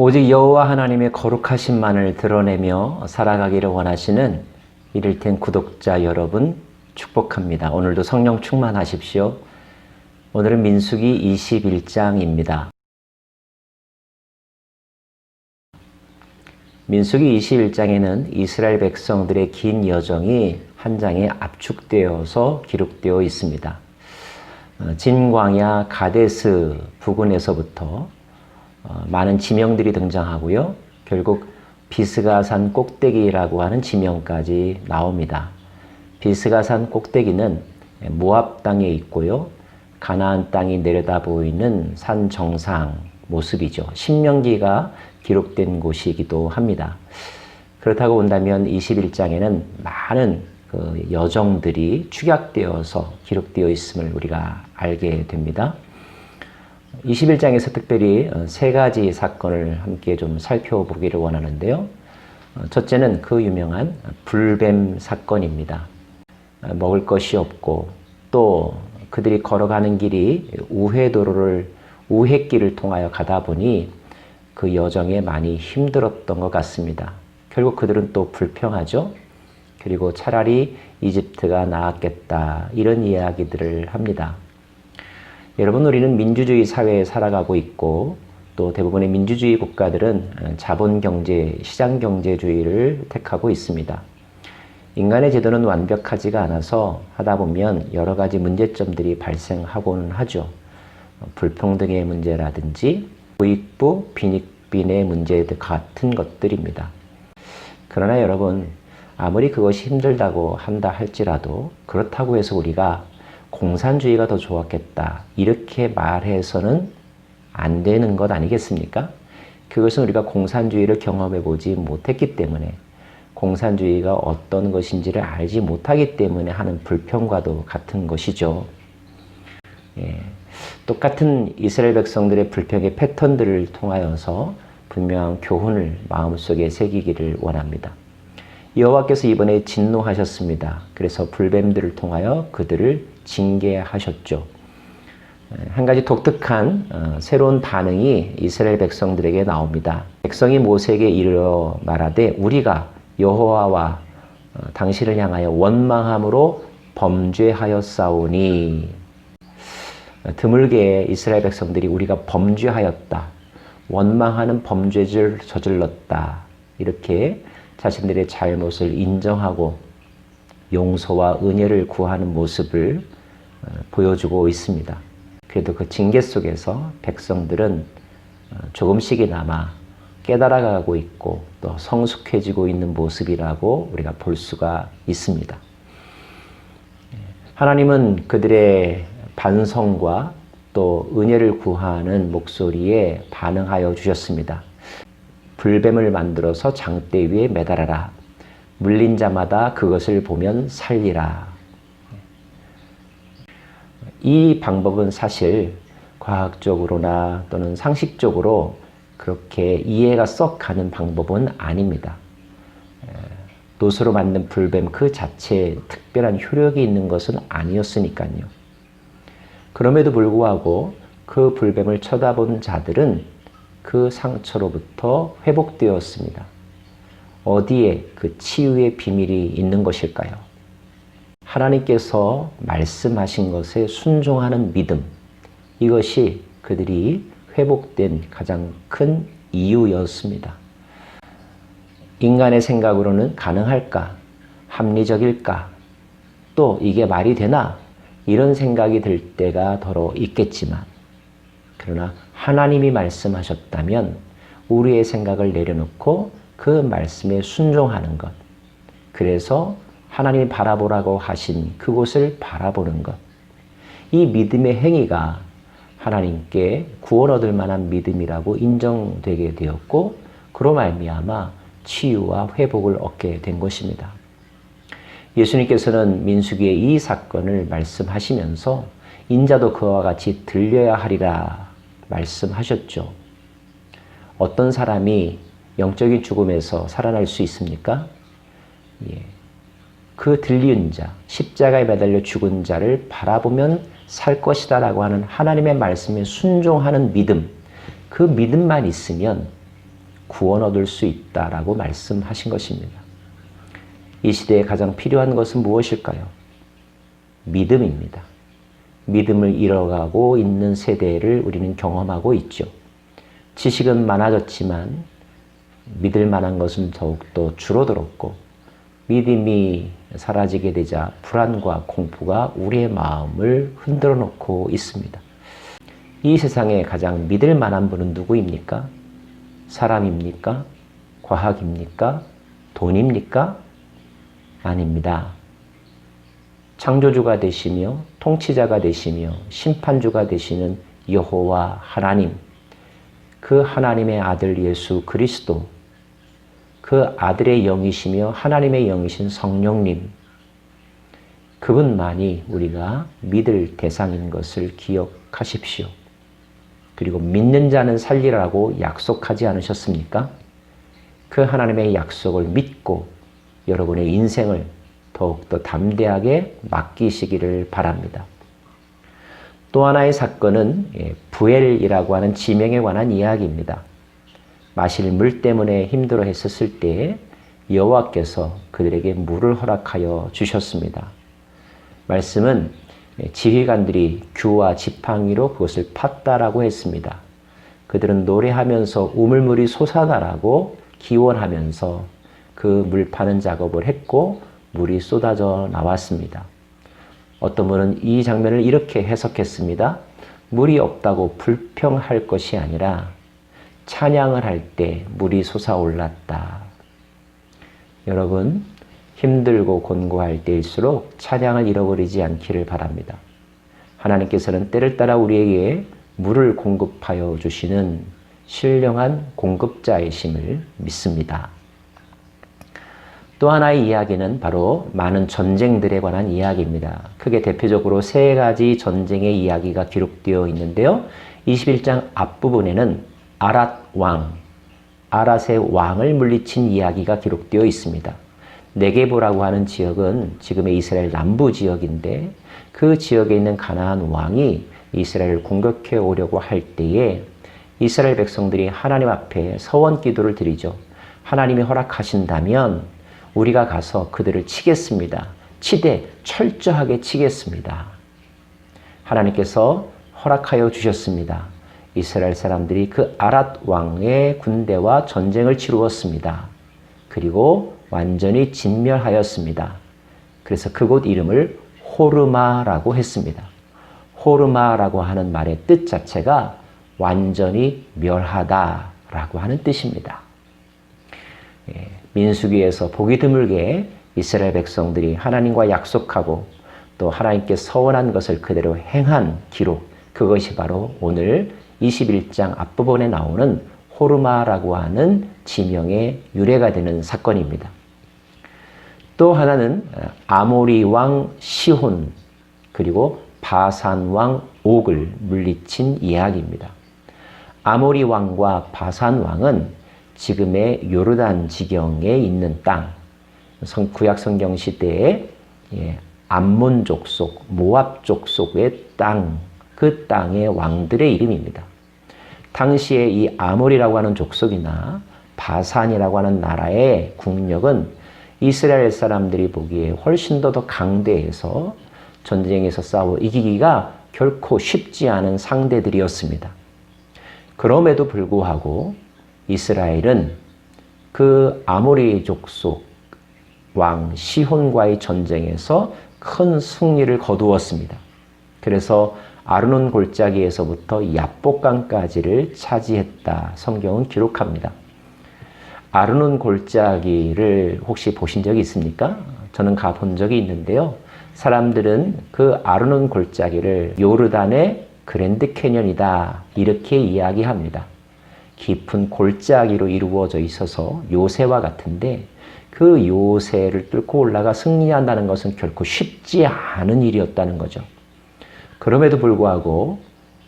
오직 여호와 하나님의 거룩하심만을 드러내며 살아가기를 원하시는 이를텐 구독자 여러분 축복합니다. 오늘도 성령 충만하십시오. 오늘은 민수기 21장입니다. 민수기 21장에는 이스라엘 백성들의 긴 여정이 한 장에 압축되어서 기록되어 있습니다. 진광야 가데스 부근에서부터 많은 지명들이 등장하고요. 결국 비스가산 꼭대기라고 하는 지명까지 나옵니다. 비스가산 꼭대기는 모압 땅에 있고요. 가나안 땅이 내려다 보이는 산 정상 모습이죠. 신명기가 기록된 곳이기도 합니다. 그렇다고 본다면 21장에는 많은 그 여정들이 축약되어서 기록되어 있음을 우리가 알게 됩니다. 21장에서 특별히 세 가지 사건을 함께 좀 살펴보기를 원하는데요. 첫째는 그 유명한 불뱀 사건입니다. 먹을 것이 없고 또 그들이 걸어가는 길이 우회길을 통하여 가다 보니 그 여정에 많이 힘들었던 것 같습니다. 결국 그들은 또 불평하죠. 그리고 차라리 이집트가 나았겠다 이런 이야기들을 합니다. 여러분, 우리는 민주주의 사회에 살아가고 있고 또 대부분의 민주주의 국가들은 자본경제, 시장경제주의를 택하고 있습니다. 인간의 제도는 완벽하지가 않아서 하다 보면 여러 가지 문제점들이 발생하고는 하죠. 불평등의 문제라든지 부익부, 빈익빈의 문제 같은 것들입니다. 그러나 여러분, 아무리 그것이 힘들다고 한다 할지라도 그렇다고 해서 우리가 공산주의가 더 좋았겠다 이렇게 말해서는 안 되는 것 아니겠습니까? 그것은 우리가 공산주의를 경험해 보지 못했기 때문에 공산주의가 어떤 것인지를 알지 못하기 때문에 하는 불평과도 같은 것이죠. 똑같은 이스라엘 백성들의 불평의 패턴들을 통하여서 분명한 교훈을 마음속에 새기기를 원합니다. 여호와께서 이번에 진노하셨습니다. 그래서 불뱀들을 통하여 그들을 징계하셨죠. 한 가지 독특한 새로운 반응이 이스라엘 백성들에게 나옵니다. 백성이 모세에게 이르러 말하되 우리가 여호와와 당신을 향하여 원망함으로 범죄하였사오니. 드물게 이스라엘 백성들이 우리가 범죄하였다, 원망하는 범죄를 저질렀다 이렇게 자신들의 잘못을 인정하고 용서와 은혜를 구하는 모습을 보여주고 있습니다. 그래도 그 징계 속에서 백성들은 조금씩이나마 깨달아가고 있고 또 성숙해지고 있는 모습이라고 우리가 볼 수가 있습니다. 하나님은 그들의 반성과 또 은혜를 구하는 목소리에 반응하여 주셨습니다. 불뱀을 만들어서 장대 위에 매달아라. 물린 자마다 그것을 보면 살리라. 이 방법은 사실 과학적으로나 또는 상식적으로 그렇게 이해가 썩 가는 방법은 아닙니다. 노수로 만든 불뱀 그 자체에 특별한 효력이 있는 것은 아니었으니까요. 그럼에도 불구하고 그 불뱀을 쳐다본 자들은 그 상처로부터 회복되었습니다. 어디에 그 치유의 비밀이 있는 것일까요? 하나님께서 말씀하신 것에 순종하는 믿음, 이것이 그들이 회복된 가장 큰 이유였습니다. 인간의 생각으로는 가능할까? 합리적일까? 또 이게 말이 되나? 이런 생각이 들 때가 더러 있겠지만, 그러나 하나님이 말씀하셨다면 우리의 생각을 내려놓고 그 말씀에 순종하는 것, 그래서 하나님이 바라보라고 하신 그곳을 바라보는 것, 이 믿음의 행위가 하나님께 구원 얻을 만한 믿음이라고 인정되게 되었고 그로 말미암아 치유와 회복을 얻게 된 것입니다. 예수님께서는 민수기의 이 사건을 말씀하시면서 인자도 그와 같이 들려야 하리라 말씀하셨죠. 어떤 사람이 영적인 죽음에서 살아날 수 있습니까? 그 들리는 자, 십자가에 매달려 죽은 자를 바라보면 살 것이다 라고 하는 하나님의 말씀에 순종하는 믿음, 그 믿음만 있으면 구원 얻을 수 있다라고 말씀하신 것입니다. 이 시대에 가장 필요한 것은 무엇일까요? 믿음입니다. 믿음을 잃어가고 있는 세대를 우리는 경험하고 있죠. 지식은 많아졌지만 믿을 만한 것은 더욱더 줄어들었고 믿음이 사라지게 되자 불안과 공포가 우리의 마음을 흔들어 놓고 있습니다. 이 세상에 가장 믿을 만한 분은 누구입니까? 사람입니까? 과학입니까? 돈입니까? 아닙니다. 창조주가 되시며 통치자가 되시며 심판주가 되시는 여호와 하나님, 그 하나님의 아들 예수 그리스도, 그 아들의 영이시며 하나님의 영이신 성령님, 그분만이 우리가 믿을 대상인 것을 기억하십시오. 그리고 믿는 자는 살리라고 약속하지 않으셨습니까? 그 하나님의 약속을 믿고 여러분의 인생을 더욱더 담대하게 맡기시기를 바랍니다. 또 하나의 사건은 부엘이라고 하는 지명에 관한 이야기입니다. 마실 물 때문에 힘들어 했었을 때에 여호와께서 그들에게 물을 허락하여 주셨습니다. 말씀은 지휘관들이 규와 지팡이로 그것을 팠다라고 했습니다. 그들은 노래하면서 우물물이 솟아나라고 기원하면서 그 물 파는 작업을 했고 물이 쏟아져 나왔습니다. 어떤 분은 이 장면을 이렇게 해석했습니다. 물이 없다고 불평할 것이 아니라 찬양을 할 때 물이 솟아올랐다. 여러분, 힘들고 곤고할 때일수록 찬양을 잃어버리지 않기를 바랍니다. 하나님께서는 때를 따라 우리에게 물을 공급하여 주시는 신령한 공급자이심을 믿습니다. 또 하나의 이야기는 바로 많은 전쟁들에 관한 이야기입니다. 크게 대표적으로 세 가지 전쟁의 이야기가 기록되어 있는데요. 21장 앞부분에는 아랏 왕, 아랏의 왕을 물리친 이야기가 기록되어 있습니다. 네게보라고 하는 지역은 지금의 이스라엘 남부 지역인데 그 지역에 있는 가나안 왕이 이스라엘을 공격해 오려고 할 때에 이스라엘 백성들이 하나님 앞에 서원 기도를 드리죠. 하나님이 허락하신다면 우리가 가서 그들을 치겠습니다. 치되 철저하게 치겠습니다. 하나님께서 허락하여 주셨습니다. 이스라엘 사람들이 그 아랏 왕의 군대와 전쟁을 치루었습니다. 그리고 완전히 진멸하였습니다. 그래서 그곳 이름을 호르마라고 했습니다. 호르마라고 하는 말의 뜻 자체가 완전히 멸하다라고 하는 뜻입니다. 민수기에서 보기 드물게 이스라엘 백성들이 하나님과 약속하고 또 하나님께 서원한 것을 그대로 행한 기록, 그것이 바로 오늘 21장 앞부분에 나오는 호르마라고 하는 지명의 유래가 되는 사건입니다. 또 하나는 아모리 왕 시혼 그리고 바산 왕 옥을 물리친 이야기입니다. 아모리 왕과 바산 왕은 지금의 요르단 지경에 있는 땅, 구약 성경 시대에 암몬 족속, 모압 족속의 땅, 그 땅의 왕들의 이름입니다. 당시에 이 아모리라고 하는 족속이나 바산이라고 하는 나라의 국력은 이스라엘 사람들이 보기에 훨씬 더 강대해서 전쟁에서 싸워 이기기가 결코 쉽지 않은 상대들이었습니다. 그럼에도 불구하고 이스라엘은 그 아모리 족속 왕 시혼과의 전쟁에서 큰 승리를 거두었습니다. 그래서 아르논 골짜기에서부터 야복강까지를 차지했다. 성경은 기록합니다. 아르논 골짜기를 혹시 보신 적이 있습니까? 저는 가본 적이 있는데요. 사람들은 그 아르논 골짜기를 요르단의 그랜드 캐년이다 이렇게 이야기합니다. 깊은 골짜기로 이루어져 있어서 요새와 같은데 그 요새를 뚫고 올라가 승리한다는 것은 결코 쉽지 않은 일이었다는 거죠. 그럼에도 불구하고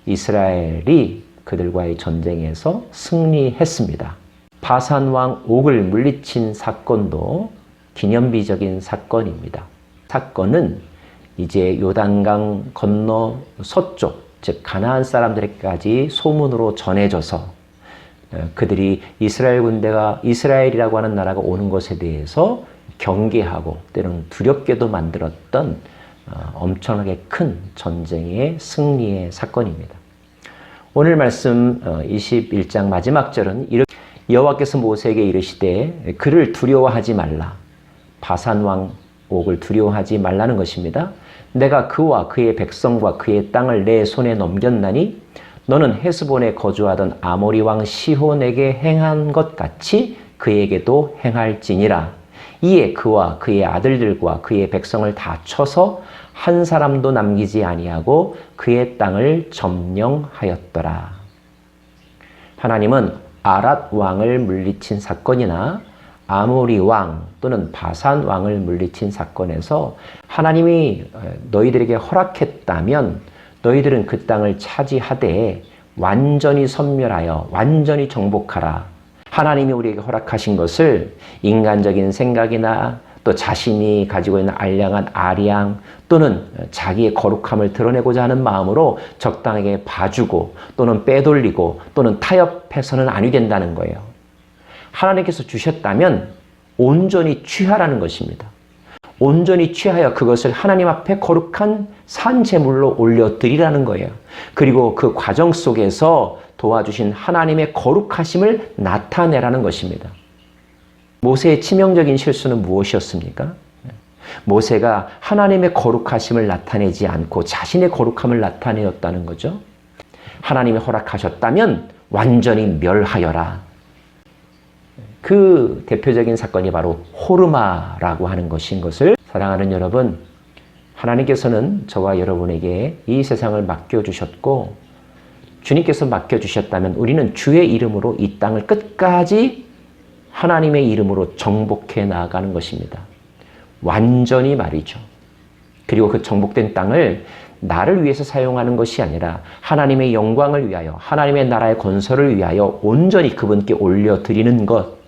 이스라엘이 그들과의 전쟁에서 승리했습니다. 바산 왕 옥을 물리친 사건도 기념비적인 사건입니다. 사건은 이제 요단강 건너 서쪽, 즉 가나안 사람들에게까지 소문으로 전해져서 그들이 이스라엘 군대가 이스라엘이라고 하는 나라가 오는 것에 대해서 경계하고 때로는 두렵게도 만들었던 엄청나게 큰 전쟁의 승리의 사건입니다. 오늘 말씀 21장 마지막 절은 이렇게 여호와께서 모세에게 이르시되 그를 두려워하지 말라. 바산 왕 옥을 두려워하지 말라는 것입니다. 내가 그와 그의 백성과 그의 땅을 내 손에 넘겼나니 너는 헤스본에 거주하던 아모리 왕 시혼에게 행한 것 같이 그에게도 행할지니라. 이에 그와 그의 아들들과 그의 백성을 다 쳐서 한 사람도 남기지 아니하고 그의 땅을 점령하였더라. 하나님은 아랏 왕을 물리친 사건이나 아모리 왕 또는 바산 왕을 물리친 사건에서 하나님이 너희들에게 허락했다면 너희들은 그 땅을 차지하되 완전히 섬멸하여 완전히 정복하라. 하나님이 우리에게 허락하신 것을 인간적인 생각이나 또 자신이 가지고 있는 알량한 아량 또는 자기의 거룩함을 드러내고자 하는 마음으로 적당하게 봐주고 또는 빼돌리고 또는 타협해서는 아니 된다는 거예요. 하나님께서 주셨다면 온전히 취하라는 것입니다. 온전히 취하여 그것을 하나님 앞에 거룩한 산제물로 올려드리라는 거예요. 그리고 그 과정 속에서 도와주신 하나님의 거룩하심을 나타내라는 것입니다. 모세의 치명적인 실수는 무엇이었습니까? 모세가 하나님의 거룩하심을 나타내지 않고 자신의 거룩함을 나타내었다는 거죠. 하나님이 허락하셨다면 완전히 멸하여라. 그 대표적인 사건이 바로 호르마라고 하는 것인 것을 사랑하는 여러분, 하나님께서는 저와 여러분에게 이 세상을 맡겨주셨고 주님께서 맡겨주셨다면 우리는 주의 이름으로 이 땅을 끝까지 하나님의 이름으로 정복해 나아가는 것입니다. 완전히 말이죠. 그리고 그 정복된 땅을 나를 위해서 사용하는 것이 아니라 하나님의 영광을 위하여 하나님의 나라의 건설을 위하여 온전히 그분께 올려드리는 것.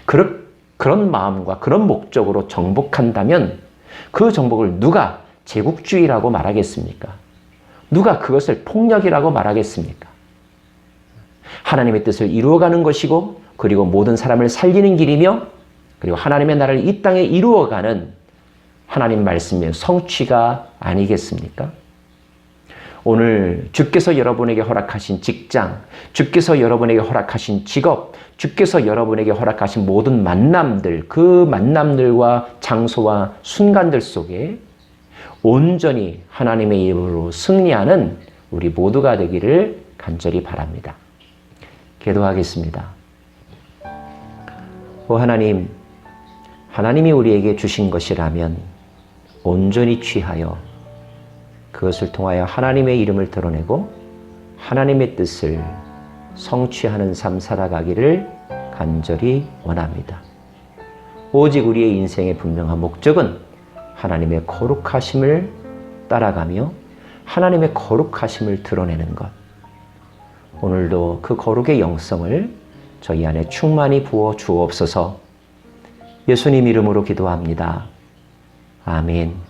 그런 마음과 그런 목적으로 정복한다면 그 정복을 누가 제국주의라고 말하겠습니까? 누가 그것을 폭력이라고 말하겠습니까? 하나님의 뜻을 이루어가는 것이고 그리고 모든 사람을 살리는 길이며 그리고 하나님의 나라를 이 땅에 이루어가는 하나님 말씀의 성취가 아니겠습니까? 오늘 주께서 여러분에게 허락하신 직장, 주께서 여러분에게 허락하신 직업, 주께서 여러분에게 허락하신 모든 만남들, 그 만남들과 장소와 순간들 속에 온전히 하나님의 이름으로 승리하는 우리 모두가 되기를 간절히 바랍니다. 기도하겠습니다. 오 하나님, 하나님이 우리에게 주신 것이라면 온전히 취하여 그것을 통하여 하나님의 이름을 드러내고 하나님의 뜻을 성취하는 삶 살아가기를 간절히 원합니다. 오직 우리의 인생의 분명한 목적은 하나님의 거룩하심을 따라가며 하나님의 거룩하심을 드러내는 것. 오늘도 그 거룩의 영성을 저희 안에 충만히 부어 주옵소서. 예수님 이름으로 기도합니다. 아멘.